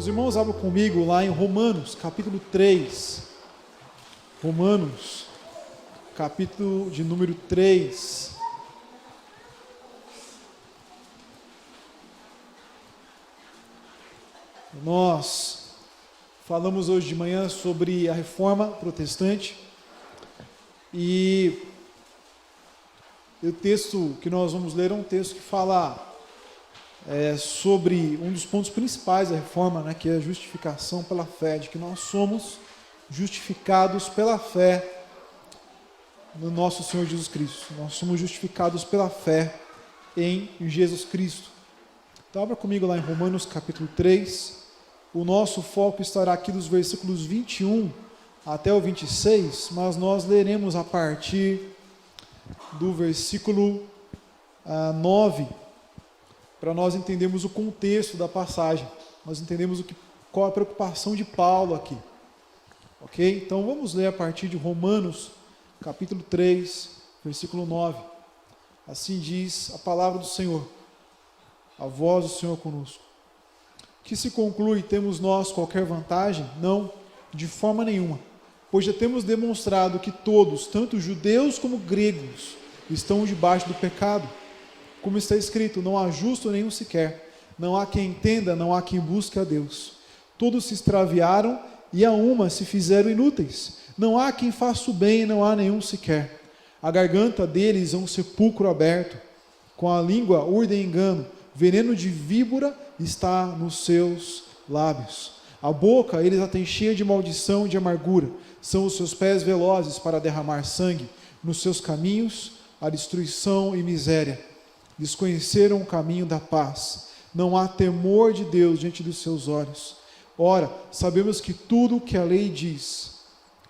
Meus irmãos, abram comigo lá em Romanos, capítulo 3. Romanos, capítulo de número 3. Nós falamos hoje de manhã sobre a reforma protestante e o texto que nós vamos ler é um texto que fala sobre um dos pontos principais da reforma, né, que é a justificação pela fé, de que nós somos justificados pela fé no nosso Senhor Jesus Cristo. Nós somos justificados pela fé em Jesus Cristo. Então, abra comigo lá em Romanos capítulo 3. O nosso foco estará aqui dos versículos 21 até o 26, mas nós leremos a partir do versículo 9, para nós entendermos o contexto da passagem. Nós entendemos qual a preocupação de Paulo aqui. Ok? Então vamos ler a partir de Romanos, capítulo 3, versículo 9. Assim diz a palavra do Senhor, a voz do Senhor conosco. Que se conclui, temos nós qualquer vantagem? Não, de forma nenhuma. Pois já temos demonstrado que todos, tanto judeus como gregos, estão debaixo do pecado. Como está escrito, não há justo nenhum sequer, não há quem entenda, não há quem busque a Deus. Todos se extraviaram e a uma se fizeram inúteis. Não há quem faça o bem, não há nenhum sequer. A garganta deles é um sepulcro aberto, com a língua urdem engano, veneno de víbora está nos seus lábios. A boca eles a têm cheia de maldição e de amargura, são os seus pés velozes para derramar sangue, nos seus caminhos a destruição e miséria. Desconheceram o caminho da paz, não há temor de Deus diante dos seus olhos. Ora, sabemos que tudo o que a lei diz,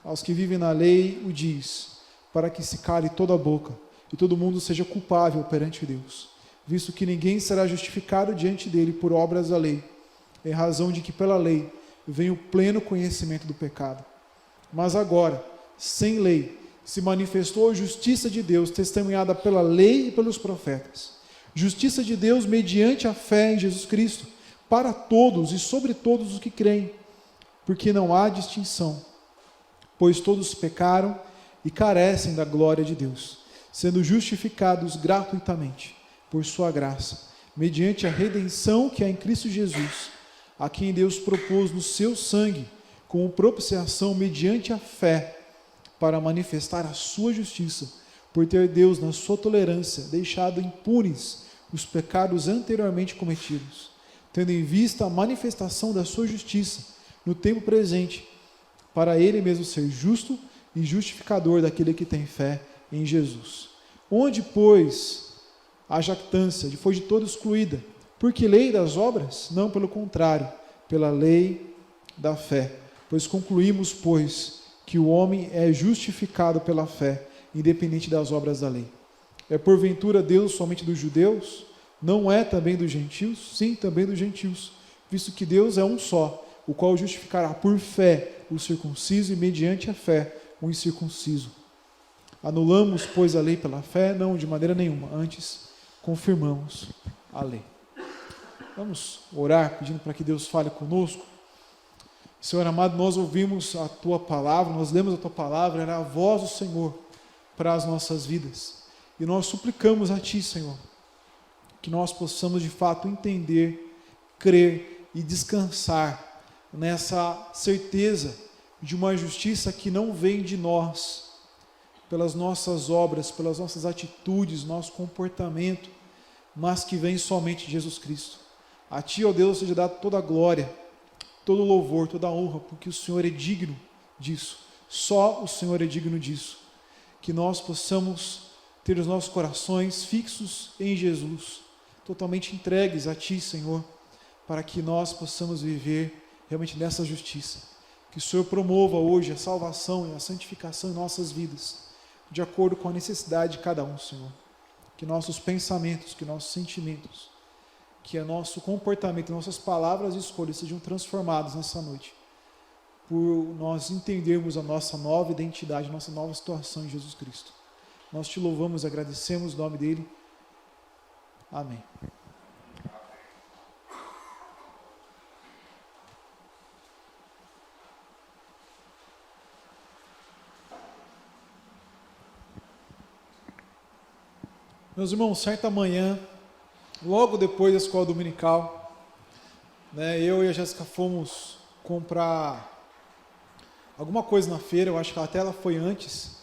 aos que vivem na lei o diz, para que se cale toda a boca, e todo mundo seja culpável perante Deus, visto que ninguém será justificado diante dele por obras da lei, em razão de que pela lei vem o pleno conhecimento do pecado. Mas agora, sem lei, se manifestou a justiça de Deus, testemunhada pela lei e pelos profetas. Justiça de Deus mediante a fé em Jesus Cristo, para todos e sobre todos os que creem, porque não há distinção, pois todos pecaram e carecem da glória de Deus, sendo justificados gratuitamente por sua graça, mediante a redenção que há em Cristo Jesus, a quem Deus propôs no seu sangue, como propiciação mediante a fé, para manifestar a sua justiça, por ter Deus, na sua tolerância, deixado impunes os pecados anteriormente cometidos, tendo em vista a manifestação da sua justiça no tempo presente, para ele mesmo ser justo e justificador daquele que tem fé em Jesus. Onde, pois, a jactância foi de todo excluída? Por que lei das obras? Não, pelo contrário, pela lei da fé. Pois concluímos, pois, que o homem é justificado pela fé, independente das obras da lei. É porventura Deus somente dos judeus? Não é também dos gentios? Sim, também dos gentios, visto que Deus é um só, o qual justificará por fé o circunciso e mediante a fé o incircunciso. Anulamos, pois, a lei pela fé? Não, de maneira nenhuma, antes confirmamos a lei. Vamos orar pedindo para que Deus fale conosco. Senhor amado, nós ouvimos a Tua palavra, nós lemos a Tua palavra, era a voz do Senhor para as nossas vidas. E nós suplicamos a Ti, Senhor, que nós possamos de fato entender, crer e descansar nessa certeza de uma justiça que não vem de nós, pelas nossas obras, pelas nossas atitudes, nosso comportamento, mas que vem somente de Jesus Cristo. A Ti, ó Deus, seja dada toda a glória, todo o louvor, toda a honra, porque o Senhor é digno disso. Só o Senhor é digno disso. Que nós possamos ter os nossos corações fixos em Jesus, totalmente entregues a Ti, Senhor, para que nós possamos viver realmente nessa justiça. Que o Senhor promova hoje a salvação e a santificação em nossas vidas, de acordo com a necessidade de cada um, Senhor. Que nossos pensamentos, que nossos sentimentos, que o nosso comportamento, nossas palavras e escolhas sejam transformados nessa noite, por nós entendermos a nossa nova identidade, a nossa nova situação em Jesus Cristo. Nós Te louvamos e agradecemos o nome dEle. Amém. Meus irmãos, certa manhã, logo depois da escola dominical, né, eu e a Jéssica fomos comprar alguma coisa na feira, eu acho que até ela foi antes,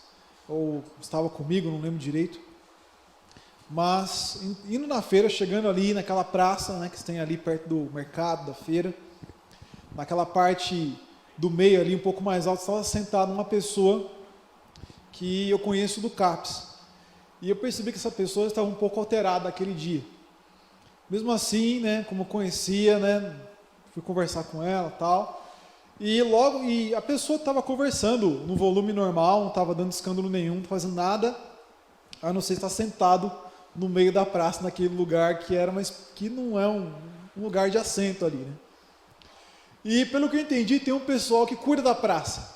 ou estava comigo, não lembro direito. Mas, indo na feira, chegando ali naquela praça, né, que tem ali perto do mercado, da feira, naquela parte do meio ali, um pouco mais alto, estava sentado uma pessoa que eu conheço do CAPS. E eu percebi que essa pessoa estava um pouco alterada naquele dia. Mesmo assim, né, como eu conhecia, né, fui conversar com ela e tal. E a pessoa estava conversando no volume normal, não estava dando escândalo nenhum, não fazendo nada, a não ser estar sentado no meio da praça, naquele lugar que não é um lugar de assento ali, né? E pelo que eu entendi, tem um pessoal que cuida da praça.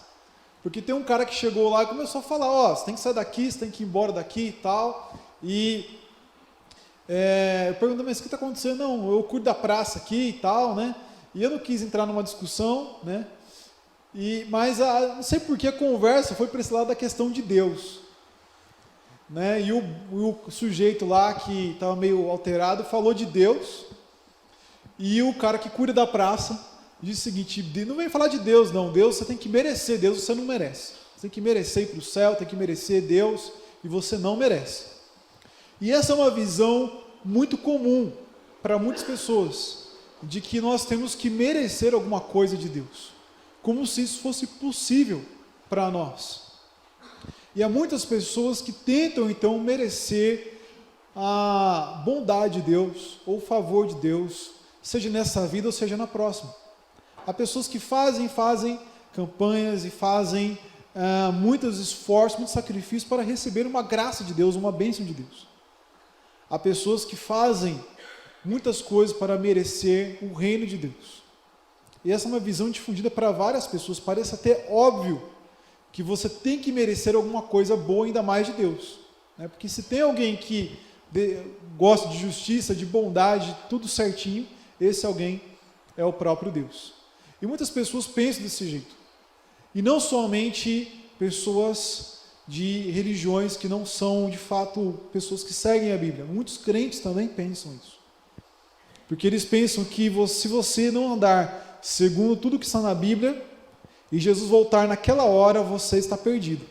Porque tem um cara que chegou lá e começou a falar, você tem que sair daqui, você tem que ir embora daqui e tal. E eu perguntei, mas o que está acontecendo? Não, eu cuido da praça aqui e tal, né? E eu não quis entrar numa discussão, né? Mas não sei por que a conversa foi para esse lado da questão de Deus. Né? E o sujeito lá que estava meio alterado falou de Deus. E o cara que cuida da praça disse o seguinte, não vem falar de Deus não, Deus você tem que merecer, Deus você não merece. Você tem que merecer ir para o céu, tem que merecer Deus, e você não merece. E essa é uma visão muito comum para muitas pessoas, de que nós temos que merecer alguma coisa de Deus, como se isso fosse possível para nós. E há muitas pessoas que tentam então merecer a bondade de Deus, ou o favor de Deus, seja nessa vida ou seja na próxima. Há pessoas que fazem campanhas e fazem muitos esforços, muitos sacrifícios para receber uma graça de Deus, uma bênção de Deus. Há pessoas que fazem muitas coisas para merecer o reino de Deus. E essa é uma visão difundida para várias pessoas. Parece até óbvio que você tem que merecer alguma coisa boa, ainda mais de Deus. Né? Porque se tem alguém que gosta de justiça, de bondade, tudo certinho, esse alguém é o próprio Deus. E muitas pessoas pensam desse jeito. E não somente pessoas de religiões que não são, de fato, pessoas que seguem a Bíblia. Muitos crentes também pensam isso. Porque eles pensam que se você não andar segundo tudo que está na Bíblia, e Jesus voltar naquela hora, você está perdido.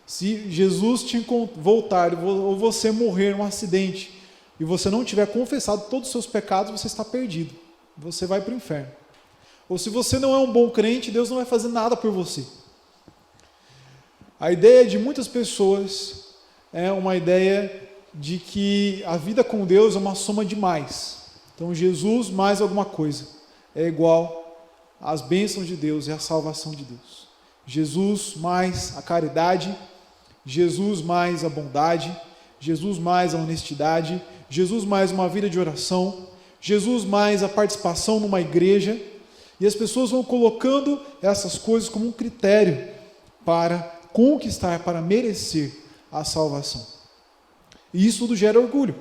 Se Jesus te voltar, ou você morrer num acidente, e você não tiver confessado todos os seus pecados, você está perdido. Você vai para o inferno. Ou se você não é um bom crente, Deus não vai fazer nada por você. A ideia de muitas pessoas é uma ideia de que a vida com Deus é uma soma de mais. Então Jesus mais alguma coisa é igual às bênçãos de Deus e à salvação de Deus. Jesus mais a caridade, Jesus mais a bondade, Jesus mais a honestidade, Jesus mais uma vida de oração, Jesus mais a participação numa igreja. E as pessoas vão colocando essas coisas como um critério para conquistar, para merecer a salvação. E isso tudo gera orgulho,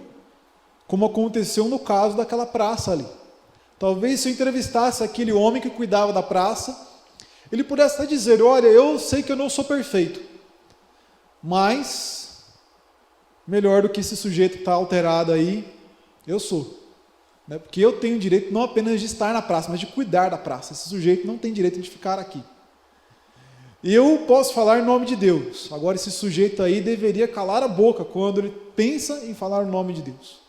como aconteceu no caso daquela praça ali. Talvez se eu entrevistasse aquele homem que cuidava da praça, ele pudesse até dizer, olha, eu sei que eu não sou perfeito, mas melhor do que esse sujeito que está alterado aí, eu sou. Porque eu tenho direito não apenas de estar na praça, mas de cuidar da praça. Esse sujeito não tem direito de ficar aqui. Eu posso falar em nome de Deus. Agora esse sujeito aí deveria calar a boca quando ele pensa em falar o nome de Deus.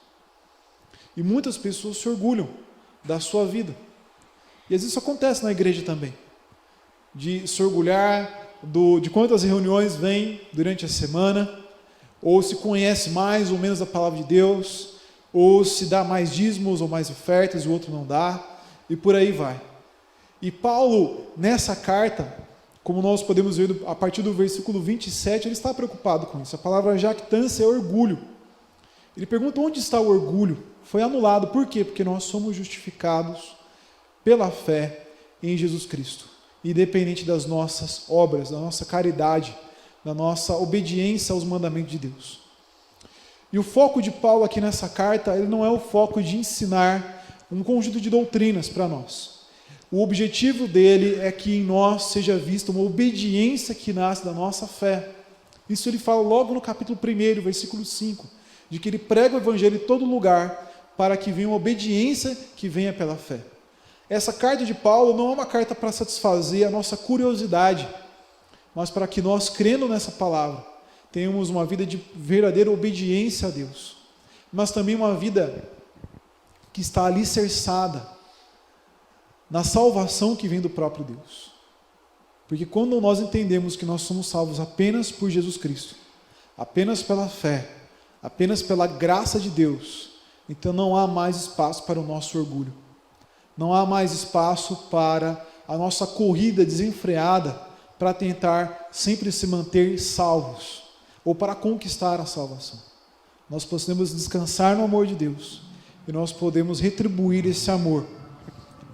E muitas pessoas se orgulham da sua vida. E às vezes isso acontece na igreja também. De se orgulhar de quantas reuniões vem durante a semana, ou se conhece mais ou menos da palavra de Deus, ou se dá mais dízimos ou mais ofertas e o outro não dá, e por aí vai. E Paulo, nessa carta, como nós podemos ver a partir do versículo 27, ele está preocupado com isso. A palavra jactância é orgulho. Ele pergunta onde está o orgulho. Foi anulado. Por quê? Porque nós somos justificados pela fé em Jesus Cristo, independente das nossas obras, da nossa caridade, da nossa obediência aos mandamentos de Deus. E o foco de Paulo aqui nessa carta, ele não é o foco de ensinar um conjunto de doutrinas para nós. O objetivo dele é que em nós seja vista uma obediência que nasce da nossa fé. Isso ele fala logo no capítulo 1, versículo 5. de que ele prega o evangelho em todo lugar, para que venha uma obediência que venha pela fé. Essa carta de Paulo não é uma carta para satisfazer a nossa curiosidade, mas para que nós, crendo nessa palavra, tenhamos uma vida de verdadeira obediência a Deus, mas também uma vida que está alicerçada na salvação que vem do próprio Deus. Porque quando nós entendemos que nós somos salvos apenas por Jesus Cristo, apenas pela fé, apenas pela graça de Deus, então não há mais espaço para o nosso orgulho. Não há mais espaço para a nossa corrida desenfreada para tentar sempre se manter salvos ou para conquistar a salvação. Nós podemos descansar no amor de Deus e nós podemos retribuir esse amor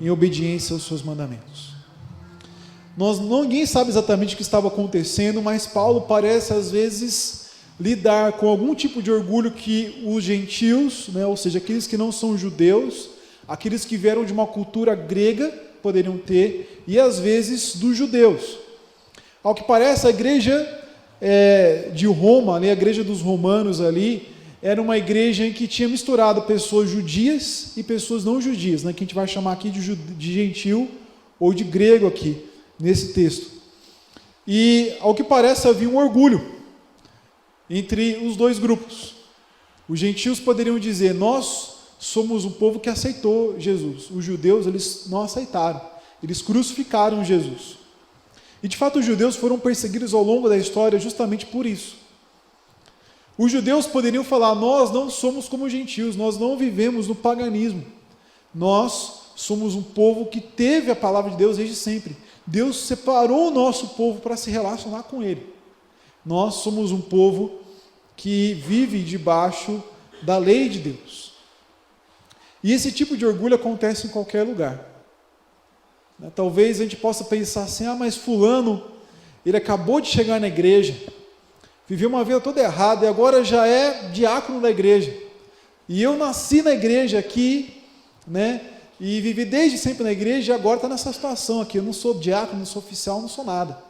em obediência aos seus mandamentos. Ninguém sabe exatamente o que estava acontecendo, mas Paulo parece às vezes lidar com algum tipo de orgulho que os gentios, ou seja, aqueles que não são judeus, aqueles que vieram de uma cultura grega poderiam ter, e às vezes dos judeus. Ao que parece, a igreja de Roma, a igreja dos romanos ali, era uma igreja em que tinha misturado pessoas judias e pessoas não judias, que a gente vai chamar aqui de gentil ou de grego aqui, nesse texto. E, ao que parece, havia um orgulho entre os dois grupos. Os gentios poderiam dizer: nós somos um povo que aceitou Jesus. Os judeus, eles não aceitaram. Eles crucificaram Jesus. E, de fato, os judeus foram perseguidos ao longo da história justamente por isso. Os judeus poderiam falar: nós não somos como os gentios, nós não vivemos no paganismo. Nós somos um povo que teve a palavra de Deus desde sempre. Deus separou o nosso povo para se relacionar com Ele. Nós somos um povo que vive debaixo da lei de Deus. E esse tipo de orgulho acontece em qualquer lugar. Talvez a gente possa pensar assim: mas fulano, ele acabou de chegar na igreja, viveu uma vida toda errada e agora já é diácono da igreja. E eu nasci na igreja aqui, e vivi desde sempre na igreja e agora está nessa situação aqui. Eu não sou diácono, não sou oficial, não sou nada.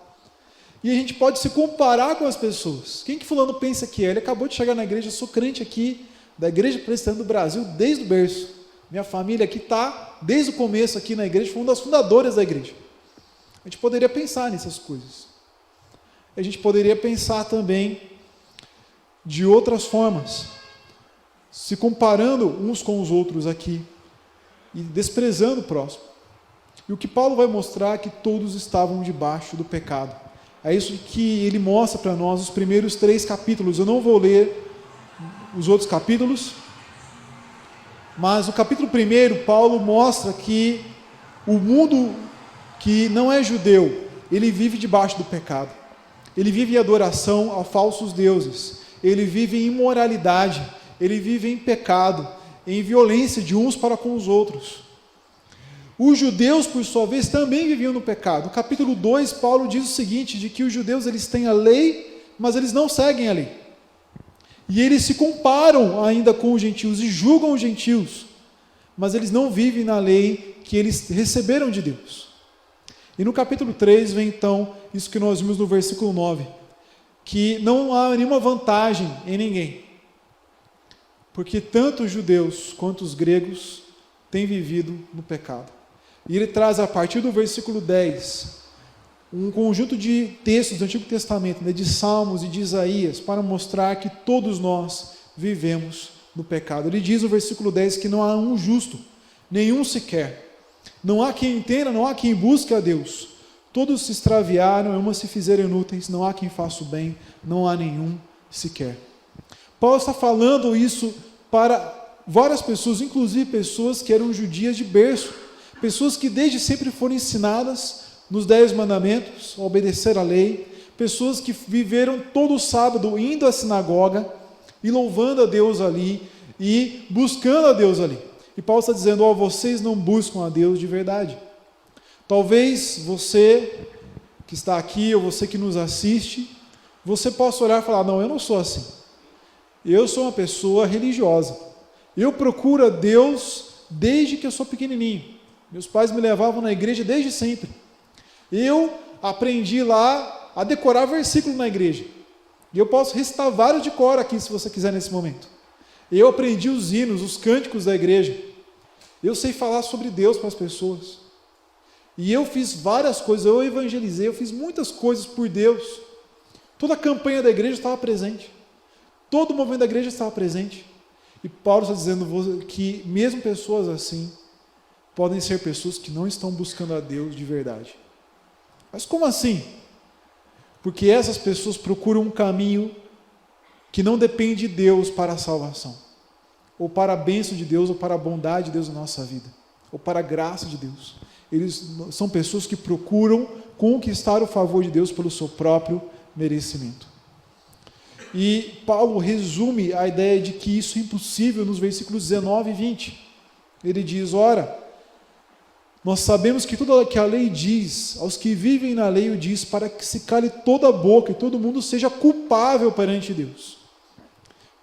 E a gente pode se comparar com as pessoas. Quem que fulano pensa que é? Ele acabou de chegar na igreja, eu sou crente aqui, da Igreja Presbiteriana do Brasil, desde o berço. Minha família aqui está, desde o começo aqui na igreja, foi uma das fundadoras da igreja. A gente poderia pensar nessas coisas. A gente poderia pensar também de outras formas, se comparando uns com os outros aqui, e desprezando o próximo. E o que Paulo vai mostrar é que todos estavam debaixo do pecado. É isso que ele mostra para nós os primeiros 3 capítulos. Eu não vou ler os outros capítulos, mas o capítulo 1, Paulo mostra que o mundo que não é judeu, ele vive debaixo do pecado. Ele vive em adoração a falsos deuses. Ele vive em imoralidade. Ele vive em pecado, em violência de uns para com os outros. Os judeus, por sua vez, também viviam no pecado. No capítulo 2, Paulo diz o seguinte, de que os judeus eles têm a lei, mas eles não seguem a lei. E eles se comparam ainda com os gentios e julgam os gentios, mas eles não vivem na lei que eles receberam de Deus. E no capítulo 3 vem então isso que nós vimos no versículo 9, que não há nenhuma vantagem em ninguém, porque tanto os judeus quanto os gregos têm vivido no pecado. E ele traz a partir do versículo 10, um conjunto de textos do Antigo Testamento, de Salmos e de Isaías, para mostrar que todos nós vivemos no pecado. Ele diz no versículo 10 que não há um justo, nenhum sequer. Não há quem entenda, não há quem busque a Deus. Todos se extraviaram, algumas se fizeram inúteis, não há quem faça o bem, não há nenhum sequer. Paulo está falando isso para várias pessoas, inclusive pessoas que eram judias de berço, pessoas que desde sempre foram ensinadas nos 10 mandamentos, a obedecer à lei, pessoas que viveram todo sábado indo à sinagoga e louvando a Deus ali e buscando a Deus ali. E Paulo está dizendo: vocês não buscam a Deus de verdade. Talvez você que está aqui, ou você que nos assiste, você possa olhar e falar: não, eu não sou assim. Eu sou uma pessoa religiosa. Eu procuro a Deus desde que eu sou pequenininho. Meus pais me levavam na igreja desde sempre. Eu aprendi lá a decorar versículos na igreja. E eu posso recitar vários de cor aqui, se você quiser, nesse momento. Eu aprendi os hinos, os cânticos da igreja. Eu sei falar sobre Deus para as pessoas. E eu fiz várias coisas, eu evangelizei, eu fiz muitas coisas por Deus. Toda a campanha da igreja estava presente. Todo o movimento da igreja estava presente. E Paulo está dizendo que mesmo pessoas assim podem ser pessoas que não estão buscando a Deus de verdade. Mas como assim? Porque essas pessoas procuram um caminho que não depende de Deus para a salvação, ou para a bênção de Deus, ou para a bondade de Deus na nossa vida, ou para a graça de Deus. Eles são pessoas que procuram conquistar o favor de Deus pelo seu próprio merecimento. E Paulo resume a ideia de que isso é impossível nos versículos 19 e 20. Ele diz: ora, nós sabemos que tudo o que a lei diz, aos que vivem na lei o diz, para que se cale toda a boca e todo mundo seja culpável perante Deus,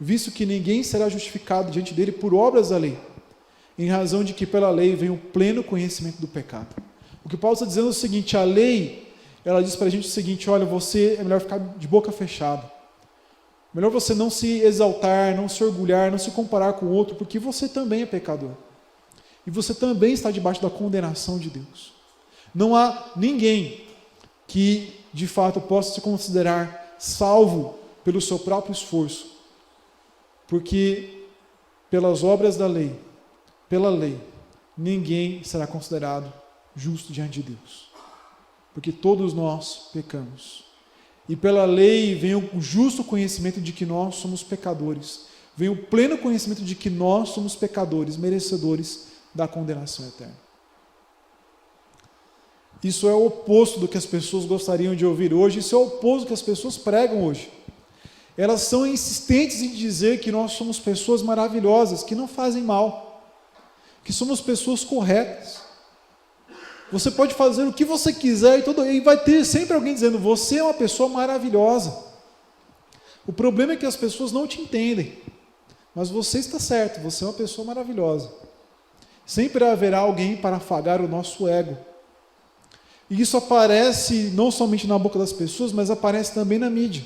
visto que ninguém será justificado diante dele por obras da lei, em razão de que pela lei vem o pleno conhecimento do pecado. O que Paulo está dizendo é o seguinte: a lei, ela diz para a gente o seguinte: olha, você é melhor ficar de boca fechada, melhor você não se exaltar, não se orgulhar, não se comparar com o outro, porque você também é pecador, e você também está debaixo da condenação de Deus. Não há ninguém que de fato possa se considerar salvo pelo seu próprio esforço, porque pelas obras da lei, pela lei, ninguém será considerado justo diante de Deus, porque todos nós pecamos. E pela lei vem o justo conhecimento de que nós somos pecadores, vem o pleno conhecimento de que nós somos pecadores, merecedores da condenação eterna. Isso é o oposto do que as pessoas gostariam de ouvir hoje, isso é o oposto do que as pessoas pregam hoje. Elas são insistentes em dizer que nós somos pessoas maravilhosas, que não fazem mal, que somos pessoas corretas. Você pode fazer o que você quiser e vai ter sempre alguém dizendo: você é uma pessoa maravilhosa. O problema é que as pessoas não te entendem, mas você está certo, você é uma pessoa maravilhosa. Sempre haverá alguém para afagar o nosso ego. E isso aparece não somente na boca das pessoas, mas aparece também na mídia.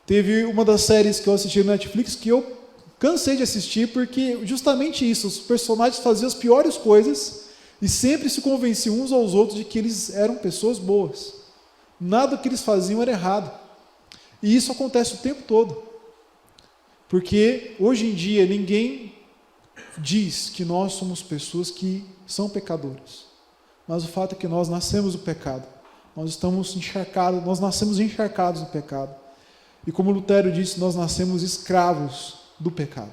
Teve uma das séries que eu assisti no Netflix que eu cansei de assistir, porque justamente isso, os personagens faziam as piores coisas e sempre se convenciam uns aos outros de que eles eram pessoas boas. Nada que eles faziam era errado. E isso acontece o tempo todo. Porque hoje em dia ninguém diz que nós somos pessoas que são pecadoras. Mas o fato é que nós nascemos do pecado. Nós estamos encharcados, nós nascemos encharcados no pecado. E como Lutero disse, nós nascemos escravos do pecado.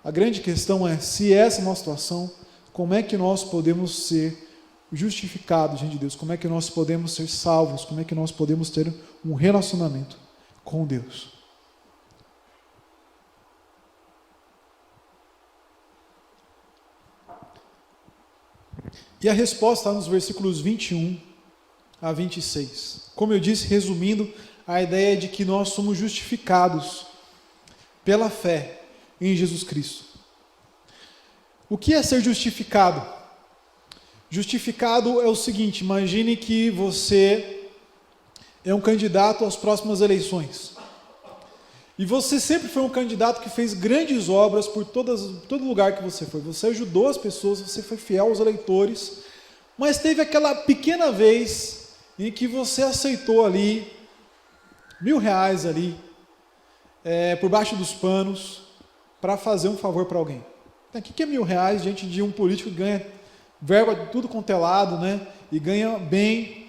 A grande questão é, se essa é uma situação, como é que nós podemos ser justificados diante de Deus? Como é que nós podemos ser salvos? Como é que nós podemos ter um relacionamento com Deus? E a resposta está nos versículos 21 a 26. Como eu disse, resumindo, a ideia de que nós somos justificados pela fé em Jesus Cristo. O que é ser justificado? Justificado é o seguinte: imagine que você é um candidato às próximas eleições. E você sempre foi um candidato que fez grandes obras por todo lugar que você foi. Você ajudou as pessoas, você foi fiel aos eleitores, mas teve aquela pequena vez em que você aceitou ali R$1.000 ali, por baixo dos panos, para fazer um favor para alguém. Então, o que é R$1.000 diante de um político que ganha verba de tudo quanto é lado, né? E ganha bem,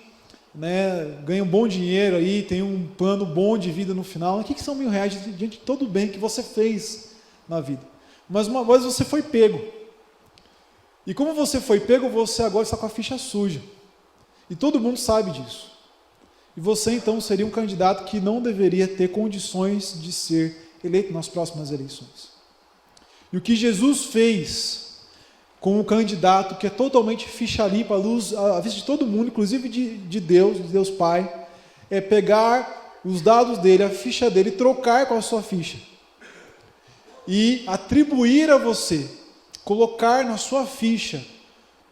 né? Ganha um bom dinheiro aí, tem um plano bom de vida no final. O que são R$1.000 diante de todo o bem que você fez na vida? Mas uma vez você foi pego. E como você foi pego, você agora está com a ficha suja. E todo mundo sabe disso. E você então seria um candidato que não deveria ter condições de ser eleito nas próximas eleições. E o que Jesus fez com um candidato que é totalmente ficha limpa, à vista de todo mundo, inclusive de Deus Pai, é pegar os dados dele, a ficha dele, e trocar com a sua ficha. E atribuir a você, colocar na sua ficha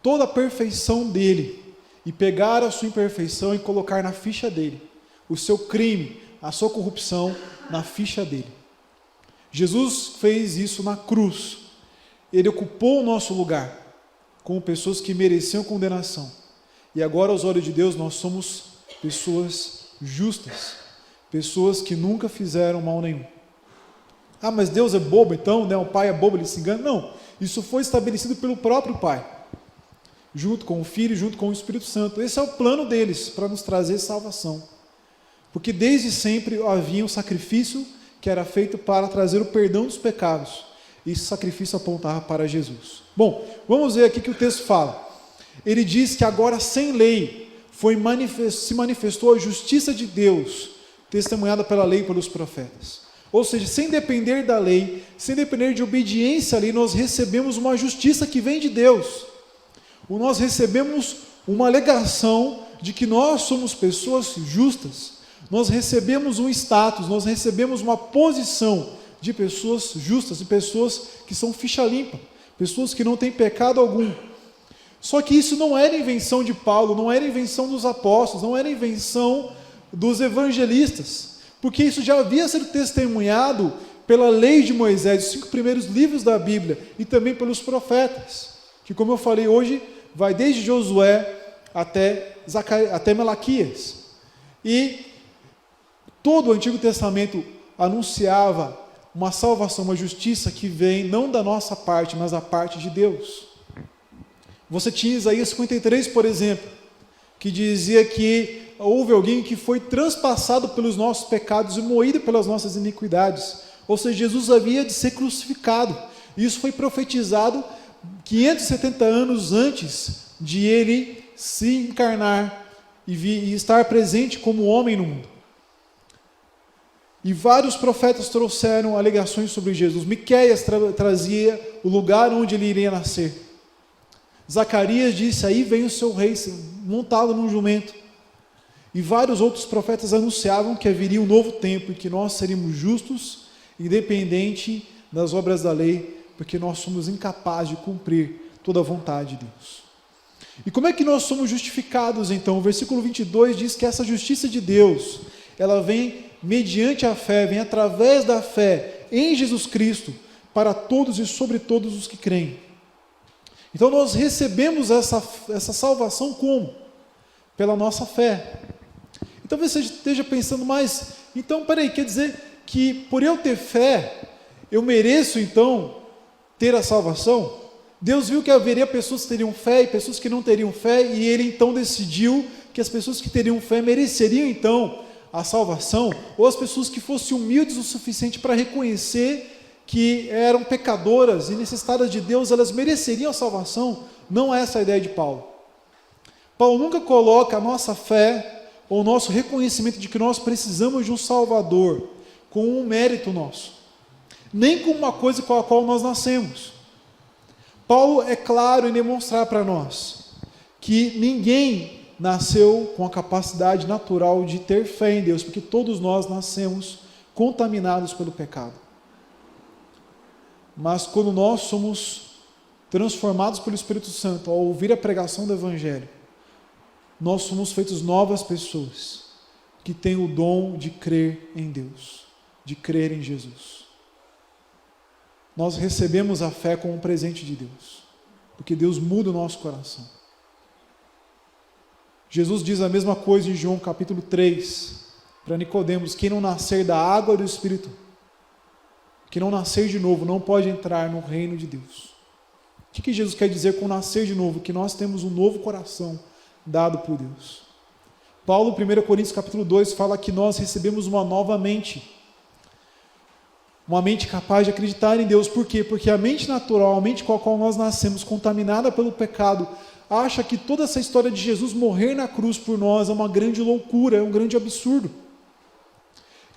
toda a perfeição dele, e pegar a sua imperfeição e colocar na ficha dele, o seu crime, a sua corrupção na ficha dele. Jesus fez isso na cruz. Ele ocupou o nosso lugar, como pessoas que mereciam condenação. E agora, aos olhos de Deus, nós somos pessoas justas, pessoas que nunca fizeram mal nenhum. Ah, mas Deus é bobo então, né? O Pai é bobo, ele se engana. Não, isso foi estabelecido pelo próprio Pai, junto com o Filho, junto com o Espírito Santo. Esse é o plano deles, para nos trazer salvação. Porque desde sempre havia um sacrifício que era feito para trazer o perdão dos pecados. E esse sacrifício apontava para Jesus. Bom, vamos ver aqui que o texto fala. Ele diz que agora sem lei se manifestou a justiça de Deus, testemunhada pela lei e pelos profetas. Ou seja, sem depender da lei, sem depender de obediência à lei, nós recebemos uma justiça que vem de Deus. Nós recebemos uma alegação de que nós somos pessoas justas. Nós recebemos um status, nós recebemos uma posição de pessoas justas, de pessoas que são ficha limpa, pessoas que não têm pecado algum. Só que isso não era invenção de Paulo, não era invenção dos apóstolos, não era invenção dos evangelistas, porque isso já havia sido testemunhado pela lei de Moisés, os 5 primeiros livros da Bíblia, e também pelos profetas, que, como eu falei hoje, vai desde Josué até Malaquias. E todo o Antigo Testamento anunciava uma salvação, uma justiça que vem não da nossa parte, mas da parte de Deus. Você tinha Isaías 53, por exemplo, que dizia que houve alguém que foi transpassado pelos nossos pecados e moído pelas nossas iniquidades. Ou seja, Jesus havia de ser crucificado. Isso foi profetizado 570 anos antes de ele se encarnar e estar presente como homem no mundo. E vários profetas trouxeram alegações sobre Jesus. Miqueias trazia o lugar onde ele iria nascer. Zacarias disse, aí vem o seu rei, montado num jumento. E vários outros profetas anunciavam que haveria um novo tempo, e que nós seríamos justos, independente das obras da lei, porque nós somos incapazes de cumprir toda a vontade de Deus. E como é que nós somos justificados então? O versículo 22 diz que essa justiça de Deus, ela vem mediante a fé, vem através da fé em Jesus Cristo, para todos e sobre todos os que creem. Então nós recebemos essa salvação como? Pela nossa fé. Então você esteja pensando, mas, então peraí, quer dizer que por eu ter fé, eu mereço então ter a salvação? Deus viu que haveria pessoas que teriam fé e pessoas que não teriam fé, e Ele então decidiu que as pessoas que teriam fé mereceriam então a salvação, ou as pessoas que fossem humildes o suficiente para reconhecer que eram pecadoras e necessitadas de Deus, elas mereceriam a salvação. Não é essa a ideia de Paulo. Paulo nunca coloca a nossa fé ou o nosso reconhecimento de que nós precisamos de um Salvador com um mérito nosso, nem com uma coisa com a qual nós nascemos. Paulo é claro em demonstrar para nós que ninguém nasceu com a capacidade natural de ter fé em Deus, porque todos nós nascemos contaminados pelo pecado. Mas quando nós somos transformados pelo Espírito Santo, ao ouvir a pregação do Evangelho, nós somos feitos novas pessoas, que têm o dom de crer em Deus, de crer em Jesus. Nós recebemos a fé como um presente de Deus, porque Deus muda o nosso coração. Jesus diz a mesma coisa em João capítulo 3, para Nicodemos: quem não nascer da água e do Espírito, que não nascer de novo, não pode entrar no reino de Deus. O que Jesus quer dizer com nascer de novo? Que nós temos um novo coração dado por Deus. Paulo, 1 Coríntios capítulo 2, fala que nós recebemos uma nova mente. Uma mente capaz de acreditar em Deus. Por quê? Porque a mente natural, a mente com a qual nós nascemos, contaminada pelo pecado, acha que toda essa história de Jesus morrer na cruz por nós é uma grande loucura, é um grande absurdo.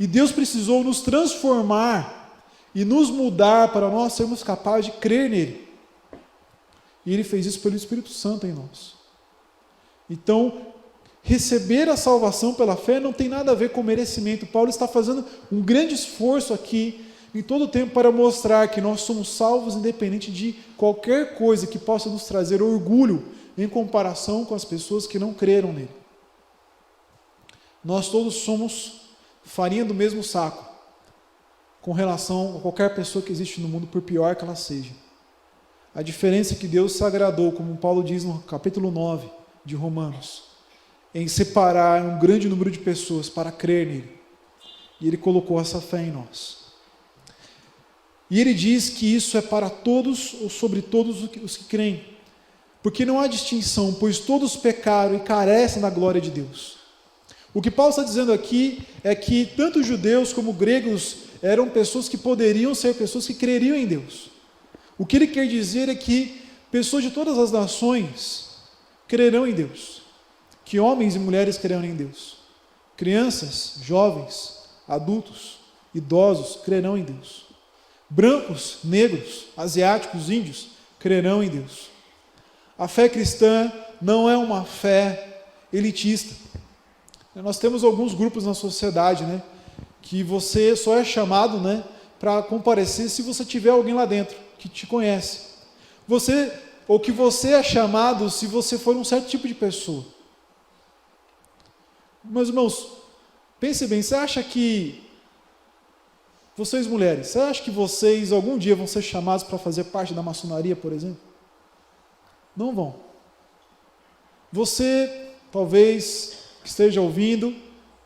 E Deus precisou nos transformar e nos mudar para nós sermos capazes de crer nele. E Ele fez isso pelo Espírito Santo em nós. Então, receber a salvação pela fé não tem nada a ver com merecimento. Paulo está fazendo um grande esforço aqui, em todo o tempo, para mostrar que nós somos salvos independente de qualquer coisa que possa nos trazer orgulho em comparação com as pessoas que não creram nele. Nós todos somos farinha do mesmo saco. com relação a qualquer pessoa que existe no mundo, por pior que ela seja. A diferença é que Deus se agradou, como Paulo diz no capítulo 9 de Romanos, em separar um grande número de pessoas para crer nele. E Ele colocou essa fé em nós. E Ele diz que isso é para todos ou sobre todos os que creem. Porque não há distinção, pois todos pecaram e carecem da glória de Deus. O que Paulo está dizendo aqui é que tanto judeus como gregos eram pessoas que poderiam ser pessoas que creriam em Deus. O que ele quer dizer é que pessoas de todas as nações crerão em Deus. Que homens e mulheres crerão em Deus. Crianças, jovens, adultos, idosos crerão em Deus. Brancos, negros, asiáticos, índios crerão em Deus. A fé cristã não é uma fé elitista. Nós temos alguns grupos na sociedade, né, que você só é chamado, né, para comparecer se você tiver alguém lá dentro que te conhece. Ou que você é chamado se você for um certo tipo de pessoa. Meus irmãos, pense bem, você acha que vocês mulheres, você acha que vocês algum dia vão ser chamados para fazer parte da maçonaria, por exemplo? Não vão. Você, talvez, que esteja ouvindo,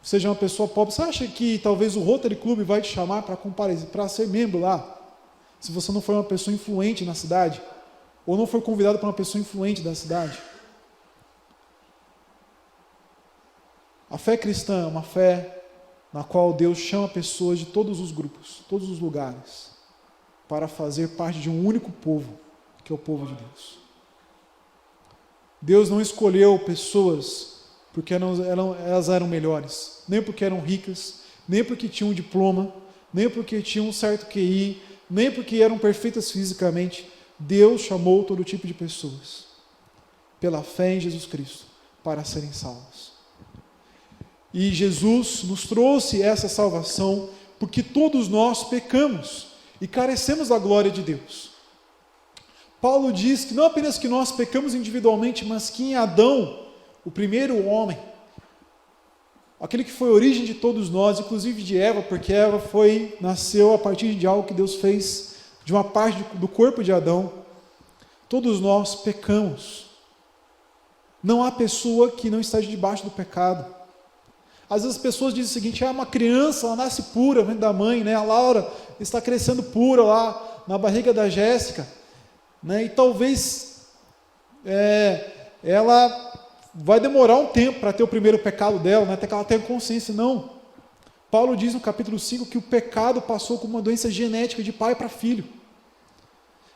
seja uma pessoa pobre, você acha que talvez o Rotary Club vai te chamar para comparecer, para ser membro lá? Se você não for uma pessoa influente na cidade, ou não for convidado para uma pessoa influente da cidade. A fé cristã é uma fé na qual Deus chama pessoas de todos os grupos, todos os lugares, para fazer parte de um único povo, que é o povo de Deus. Deus não escolheu pessoas porque elas eram melhores, nem porque eram ricas, nem porque tinham um diploma, nem porque tinham um certo QI, nem porque eram perfeitas fisicamente. Deus chamou todo tipo de pessoas, pela fé em Jesus Cristo, para serem salvos. E Jesus nos trouxe essa salvação, porque todos nós pecamos, e carecemos da glória de Deus. Paulo diz que não apenas que nós pecamos individualmente, mas que em Adão, o primeiro homem, aquele que foi a origem de todos nós, inclusive de Eva, porque Eva nasceu a partir de algo que Deus fez de uma parte do corpo de Adão. Todos nós pecamos. Não há pessoa que não esteja debaixo do pecado. Às vezes as pessoas dizem o seguinte: uma criança, ela nasce pura, vem da mãe, né? A Laura está crescendo pura lá na barriga da Jéssica, né? E talvez ela vai demorar um tempo para ter o primeiro pecado dela, né? Até que ela tenha consciência. Não. Paulo diz no capítulo 5 que o pecado passou como uma doença genética de pai para filho.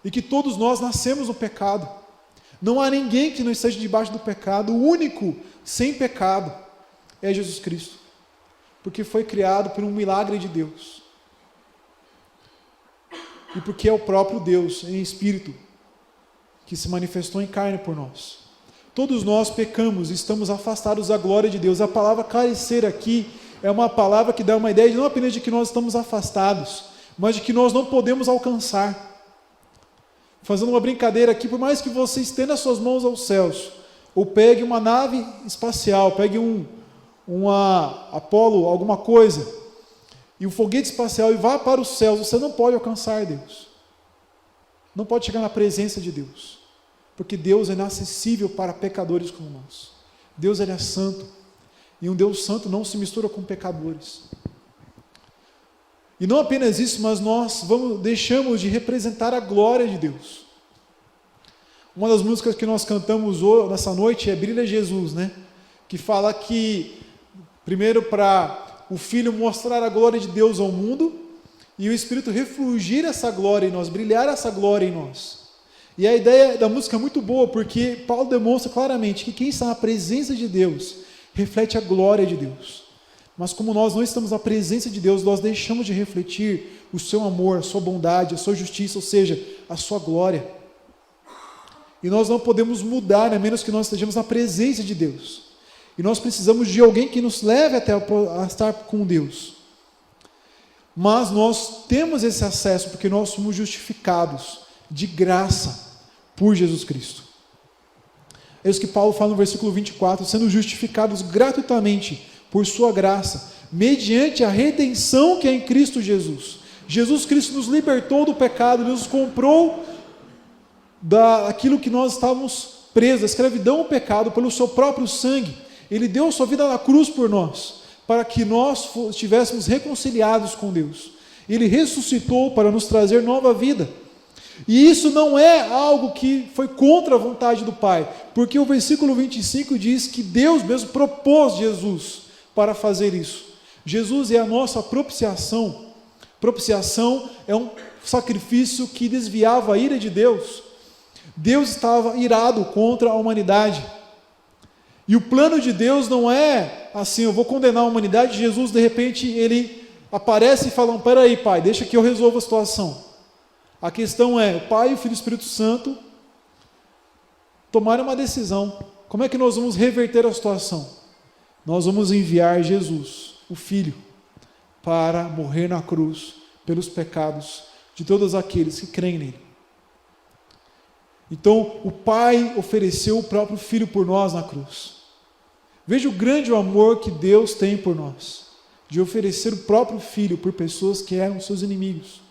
E que todos nós nascemos no pecado. Não há ninguém que não esteja debaixo do pecado. O único sem pecado é Jesus Cristo. Porque foi criado por um milagre de Deus. E porque é o próprio Deus, em espírito, que se manifestou em carne por nós. Todos nós pecamos e estamos afastados da glória de Deus. A palavra carecer aqui é uma palavra que dá uma ideia não apenas de que nós estamos afastados, mas de que nós não podemos alcançar. Fazendo uma brincadeira aqui, por mais que você estenda as suas mãos aos céus, ou pegue uma nave espacial, pegue uma Apolo, alguma coisa, e um foguete espacial e vá para os céus, você não pode alcançar Deus. Não pode chegar na presença de Deus. Porque Deus é inacessível para pecadores como nós. Deus ele é santo. E um Deus santo não se mistura com pecadores. E não apenas isso, mas nós deixamos de representar a glória de Deus. Uma das músicas que nós cantamos nessa noite é Brilha Jesus, né? Que fala que, primeiro para o Filho mostrar a glória de Deus ao mundo, e o Espírito refulgir essa glória em nós, brilhar essa glória em nós. E a ideia da música é muito boa, porque Paulo demonstra claramente que quem está na presença de Deus reflete a glória de Deus. Mas como nós não estamos na presença de Deus, nós deixamos de refletir o seu amor, a sua bondade, a sua justiça, ou seja, a sua glória. E nós não podemos mudar, a menos que nós estejamos na presença de Deus. E nós precisamos de alguém que nos leve até a estar com Deus. Mas nós temos esse acesso porque nós somos justificados de graça por Jesus Cristo. É isso que Paulo fala no versículo 24, sendo justificados gratuitamente por sua graça, mediante a redenção que é em Cristo Jesus, Jesus Cristo nos libertou do pecado, Ele nos comprou daquilo que nós estávamos presos, a escravidão ao pecado, pelo seu próprio sangue. Ele deu a sua vida na cruz por nós, para que nós estivéssemos reconciliados com Deus. Ele ressuscitou para nos trazer nova vida. E isso não é algo que foi contra a vontade do Pai, porque o versículo 25 diz que Deus mesmo propôs Jesus para fazer isso. Jesus é a nossa propiciação. Propiciação é um sacrifício que desviava a ira de Deus. Deus estava irado contra a humanidade. E o plano de Deus não é assim, eu vou condenar a humanidade. Jesus, de repente, ele aparece e fala, peraí, Pai, deixa que eu resolva a situação. A questão é, o Pai, o Filho e o Espírito Santo tomaram uma decisão. Como é que nós vamos reverter a situação? Nós vamos enviar Jesus, o Filho, para morrer na cruz pelos pecados de todos aqueles que creem nele. Então, o Pai ofereceu o próprio Filho por nós na cruz. Veja o grande amor que Deus tem por nós, de oferecer o próprio Filho por pessoas que eram seus inimigos,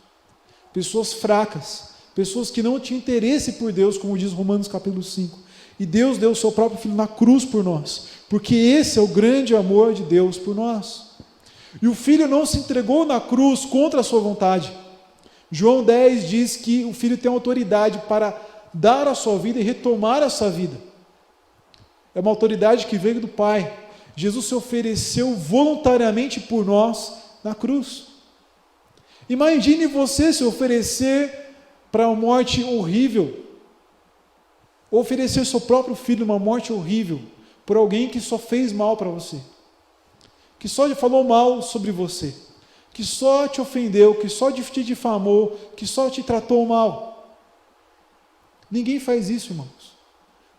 pessoas fracas, pessoas que não tinham interesse por Deus, como diz Romanos capítulo 5. E Deus deu o seu próprio Filho na cruz por nós, porque esse é o grande amor de Deus por nós. E o Filho não se entregou na cruz contra a sua vontade. João 10 diz que o Filho tem autoridade para dar a sua vida e retomar a sua vida. É uma autoridade que veio do Pai. Jesus se ofereceu voluntariamente por nós na cruz. Imagine você se oferecer para uma morte horrível, oferecer seu próprio filho uma morte horrível, por alguém que só fez mal para você, que só falou mal sobre você, que só te ofendeu, que só te difamou, que só te tratou mal. Ninguém faz isso, irmãos.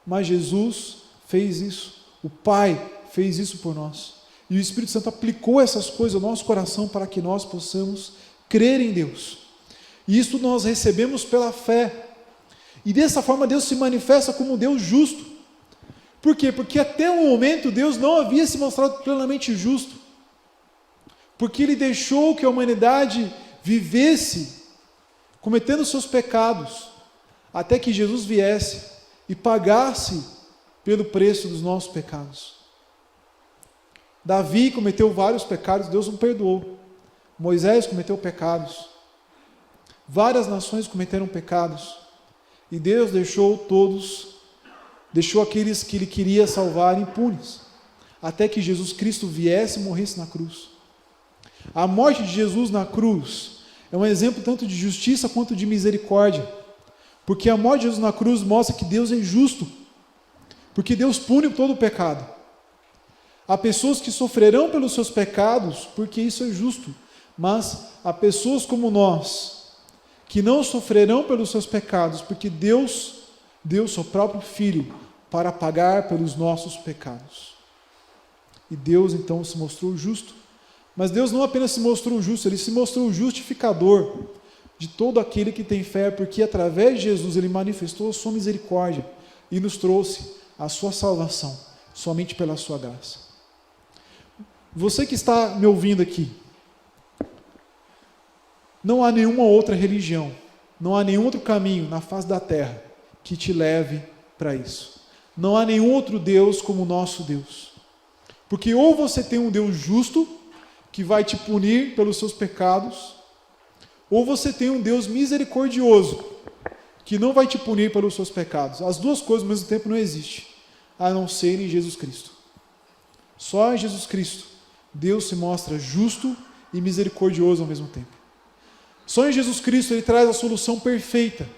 Mas Jesus fez isso. O Pai fez isso por nós. E o Espírito Santo aplicou essas coisas ao nosso coração para que nós possamos crer em Deus. E isso nós recebemos pela fé. E dessa forma Deus se manifesta como um Deus justo. Por quê? Porque até o momento Deus não havia se mostrado plenamente justo. Porque Ele deixou que a humanidade vivesse cometendo seus pecados, até que Jesus viesse e pagasse pelo preço dos nossos pecados. Davi cometeu vários pecados, Deus não perdoou. Moisés cometeu pecados. Várias nações cometeram pecados. E Deus deixou aqueles que Ele queria salvar impunes, até que Jesus Cristo viesse e morresse na cruz. A morte de Jesus na cruz é um exemplo tanto de justiça quanto de misericórdia. Porque a morte de Jesus na cruz mostra que Deus é justo, porque Deus pune todo o pecado. Há pessoas que sofrerão pelos seus pecados, porque isso é justo, mas há pessoas como nós, que não sofrerão pelos seus pecados, porque Deus deu seu próprio Filho para pagar pelos nossos pecados. E Deus então se mostrou justo, mas Deus não apenas se mostrou justo, Ele se mostrou justificador de todo aquele que tem fé, porque através de Jesus Ele manifestou a sua misericórdia e nos trouxe a sua salvação, somente pela sua graça. Você que está me ouvindo aqui, não há nenhuma outra religião, não há nenhum outro caminho na face da terra que te leve para isso. Não há nenhum outro Deus como o nosso Deus. Porque ou você tem um Deus justo, que vai te punir pelos seus pecados, ou você tem um Deus misericordioso, que não vai te punir pelos seus pecados. As duas coisas ao mesmo tempo não existem, a não ser em Jesus Cristo. Só em Jesus Cristo, Deus se mostra justo e misericordioso ao mesmo tempo. Só em Jesus Cristo Ele traz a solução perfeita,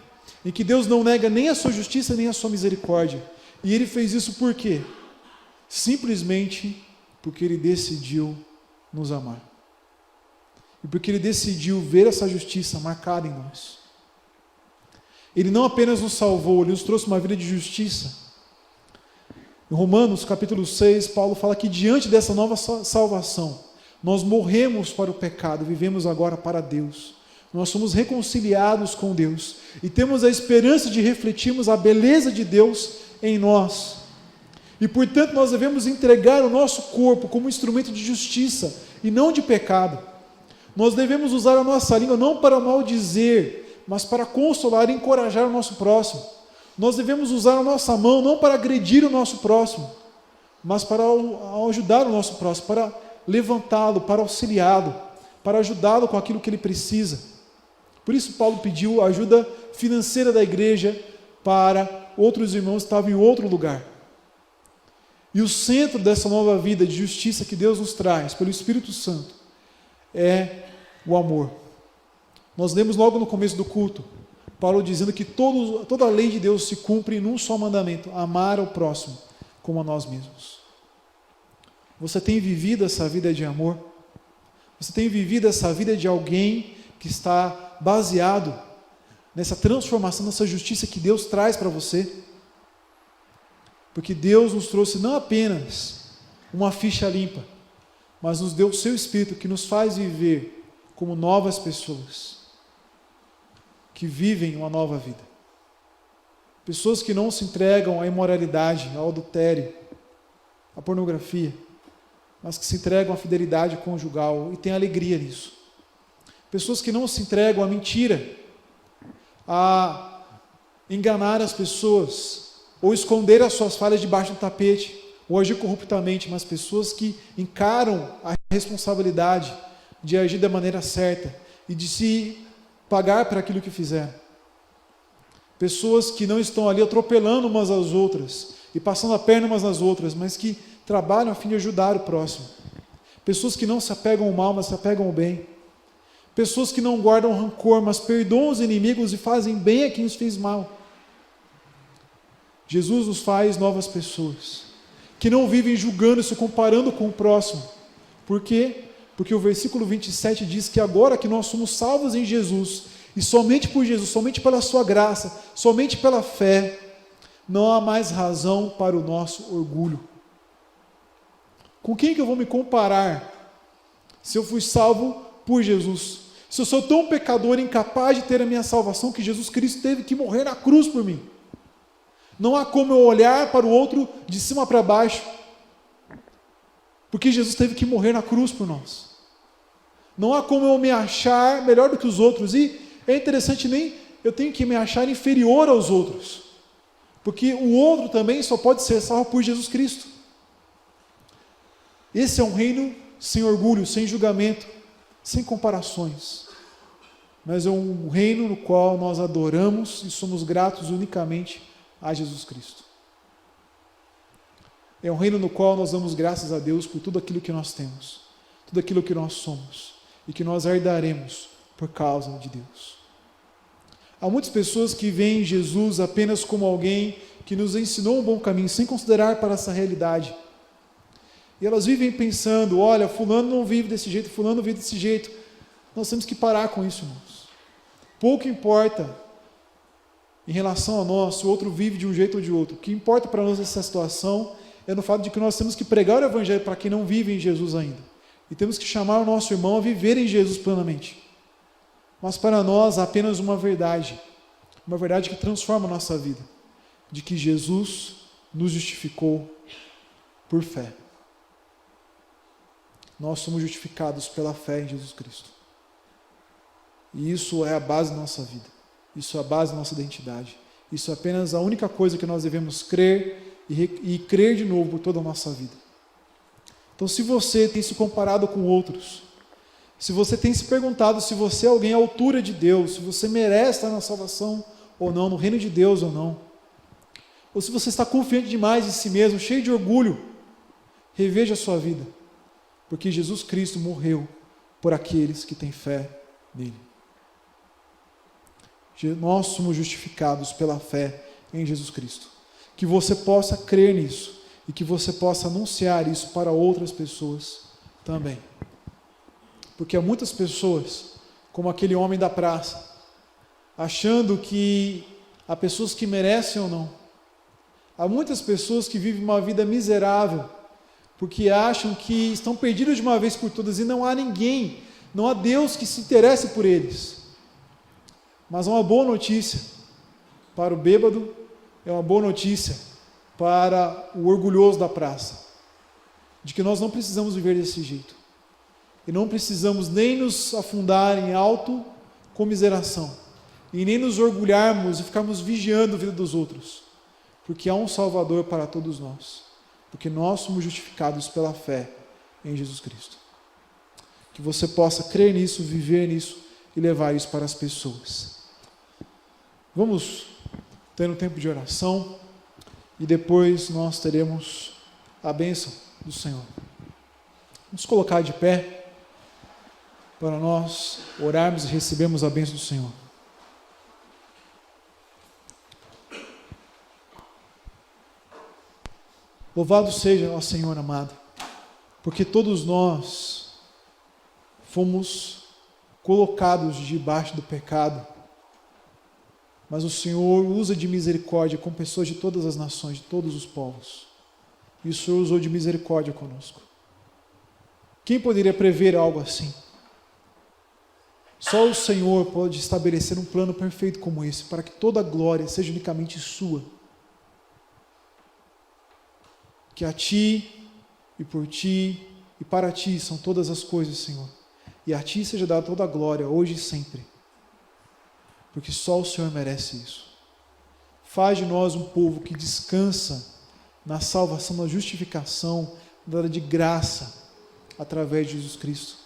em que Deus não nega nem a sua justiça, nem a sua misericórdia. E Ele fez isso por quê? Simplesmente porque Ele decidiu nos amar. E porque Ele decidiu ver essa justiça marcada em nós. Ele não apenas nos salvou, Ele nos trouxe uma vida de justiça. Em Romanos capítulo 6, Paulo fala que diante dessa nova salvação, nós morremos para o pecado, vivemos agora para Deus. Nós somos reconciliados com Deus e temos a esperança de refletirmos a beleza de Deus em nós. E portanto nós devemos entregar o nosso corpo como instrumento de justiça e não de pecado. Nós devemos usar a nossa língua não para maldizer, mas para consolar e encorajar o nosso próximo. Nós devemos usar a nossa mão não para agredir o nosso próximo, mas para ajudar o nosso próximo, para levantá-lo, para auxiliá-lo, para ajudá-lo com aquilo que ele precisa. Por isso Paulo pediu a ajuda financeira da igreja para outros irmãos que estavam em outro lugar. E o centro dessa nova vida de justiça que Deus nos traz pelo Espírito Santo é o amor. Nós lemos logo no começo do culto, Paulo dizendo que toda a lei de Deus se cumpre num só mandamento: amar ao próximo como a nós mesmos. Você tem vivido essa vida de amor? Você tem vivido essa vida de alguém que está baseado nessa transformação, nessa justiça que Deus traz para você? Porque Deus nos trouxe não apenas uma ficha limpa, mas nos deu o seu Espírito que nos faz viver como novas pessoas, que vivem uma nova vida. Pessoas que não se entregam à imoralidade, ao adultério, à pornografia, mas que se entregam à fidelidade conjugal e têm alegria nisso. Pessoas que não se entregam à mentira, a enganar as pessoas, ou esconder as suas falhas debaixo do tapete, ou agir corruptamente, mas pessoas que encaram a responsabilidade de agir da maneira certa e de se pagar por aquilo que fizeram. Pessoas que não estão ali atropelando umas às outras e passando a perna umas nas outras, mas que trabalham a fim de ajudar o próximo. Pessoas que não se apegam ao mal, mas se apegam ao bem. Pessoas que não guardam rancor, mas perdoam os inimigos e fazem bem a quem os fez mal. Jesus nos faz novas pessoas, que não vivem julgando e se comparando com o próximo. Por quê? Porque o versículo 27 diz que agora que nós somos salvos em Jesus, e somente por Jesus, somente pela sua graça, somente pela fé, não há mais razão para o nosso orgulho. Com quem que eu vou me comparar se eu fui salvo por Jesus? Se eu sou tão pecador e incapaz de ter a minha salvação que Jesus Cristo teve que morrer na cruz por mim. Não há como eu olhar para o outro de cima para baixo, porque Jesus teve que morrer na cruz por nós. Não há como eu me achar melhor do que os outros, e é interessante, nem eu tenho que me achar inferior aos outros, porque o outro também só pode ser salvo por Jesus Cristo. Esse é um reino sem orgulho, sem julgamento, sem comparações, mas é um reino no qual nós adoramos e somos gratos unicamente a Jesus Cristo. É um reino no qual nós damos graças a Deus por tudo aquilo que nós temos, tudo aquilo que nós somos e que nós herdaremos por causa de Deus. Há muitas pessoas que veem Jesus apenas como alguém que nos ensinou um bom caminho, sem considerar para essa realidade. E elas vivem pensando: olha, fulano não vive desse jeito, fulano vive desse jeito. Nós temos que parar com isso, irmãos. Pouco importa em relação a nós se o outro vive de um jeito ou de outro. O que importa para nós nessa situação é no fato de que nós temos que pregar o Evangelho para quem não vive em Jesus ainda. E temos que chamar o nosso irmão a viver em Jesus plenamente. Mas para nós há apenas uma verdade que transforma a nossa vida, de que Jesus nos justificou por fé. Nós somos justificados pela fé em Jesus Cristo. E isso é a base da nossa vida. Isso é a base da nossa identidade. Isso é apenas a única coisa que nós devemos crer e crer de novo por toda a nossa vida. Então, se você tem se comparado com outros, se você tem se perguntado se você é alguém à altura de Deus, se você merece estar na salvação ou não, no reino de Deus ou não, ou se você está confiante demais em si mesmo, cheio de orgulho, reveja a sua vida, porque Jesus Cristo morreu por aqueles que têm fé nele. Nós somos justificados pela fé em Jesus Cristo. Que você possa crer nisso e que você possa anunciar isso para outras pessoas também. Porque há muitas pessoas, como aquele homem da praça, achando que há pessoas que merecem ou não. Há muitas pessoas que vivem uma vida miserável, porque acham que estão perdidos de uma vez por todas e não há ninguém, não há Deus que se interesse por eles. Mas uma boa notícia para o bêbado é uma boa notícia para o orgulhoso da praça, de que nós não precisamos viver desse jeito, E não precisamos nem nos afundar em autocomiseração, e nem nos orgulharmos e ficarmos vigiando a vida dos outros, porque há um Salvador para todos nós, porque nós somos justificados pela fé em Jesus Cristo. Que você possa crer nisso, viver nisso e levar isso para as pessoas. Vamos ter um tempo de oração e depois nós teremos a bênção do Senhor. Vamos colocar de pé para nós orarmos e recebermos a bênção do Senhor. Louvado seja o Senhor amado, porque todos nós fomos colocados debaixo do pecado, mas o Senhor usa de misericórdia com pessoas de todas as nações, de todos os povos. E o Senhor usou de misericórdia conosco. Quem poderia prever algo assim? Só o Senhor pode estabelecer um plano perfeito como esse, para que toda a glória seja unicamente sua. Que a Ti, e por Ti, e para Ti são todas as coisas, Senhor. E a Ti seja dada toda a glória, hoje e sempre. Porque só o Senhor merece isso. Faz de nós um povo que descansa na salvação, na justificação, dada de graça, através de Jesus Cristo.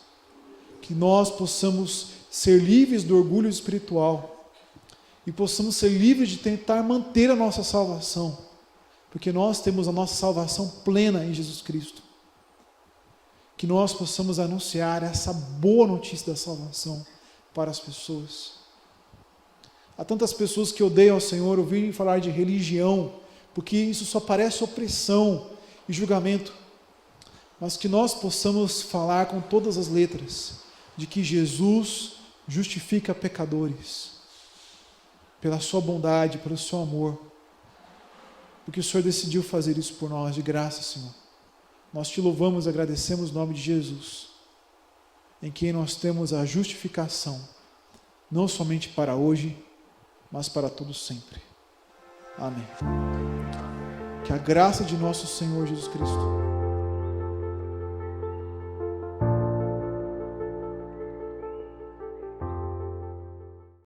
Que nós possamos ser livres do orgulho espiritual e possamos ser livres de tentar manter a nossa salvação, porque nós temos a nossa salvação plena em Jesus Cristo. Que nós possamos anunciar essa boa notícia da salvação para as pessoas. Há tantas pessoas que odeiam ao Senhor ouvirem falar de religião, porque isso só parece opressão e julgamento. Mas que nós possamos falar com todas as letras de que Jesus justifica pecadores pela sua bondade, pelo seu amor, porque o Senhor decidiu fazer isso por nós, de graça, Senhor. Nós te louvamos e agradecemos o nome de Jesus, em quem nós temos a justificação, não somente para hoje, mas para todo sempre. Amém. Que a graça de nosso Senhor Jesus Cristo,